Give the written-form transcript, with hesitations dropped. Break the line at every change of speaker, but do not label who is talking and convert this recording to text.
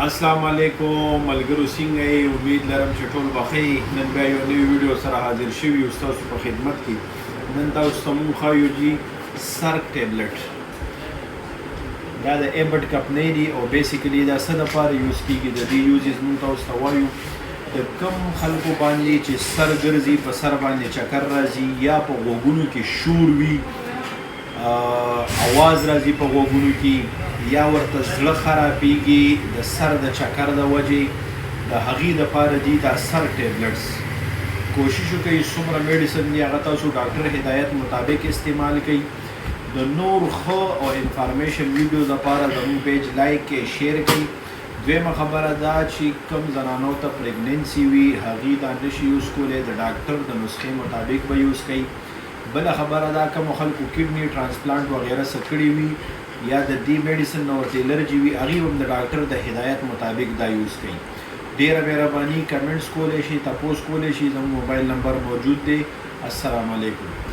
السلام علیکم ملګرو څنګه یې امید لرم چې ټول بخیر نن بیا یو نوی ویډیو سره حاضر شوي یو ستاسو په خدمت کې نن تاسو ته موږ ښایو چې سرک ټیبلټ دا د ایبټ کمپنۍ دي او بیسیکلي دا څه دپاره یوز کېږي د دې یوزز موږ تاسو ته وایو د کوم خلکو باندې چې سر ګرځي په سر باندې چکر راځي یا په غوږونو کې شور وي آواز راځي په غوږونو کې یا ورته زړه خرابېږي د سر د چکر د وجې د هغې دپاره دي دا سر ټیبلټس کوشش وکړئ څومره میډیسن دي هغه تاسو ډاکټر هدایت مطابق استعمال کړئ د نور ښه او انفارمیشن ویډیو دپاره زموږ پیج لایک کړئ شیر کړئ دویمه خبره دا چې کوم زنانو ته پریګننسي وي هغې دا نشي یوز کولی د ډاکټر د نسخې مطابق به یوز کوئ بله خبره دا کومو خلکو کډني ټرانسپلانټ وغیره څه کړي وي یا د دې میډیسن نه ورته الرجي وي هغې هم د ډاکټر د هدایت مطابق دا یوز کوي ډېره مهرباني کمنټس کولی شي تپوس کولی شي زموږ موبایل نمبر موجود دی السلام علیکم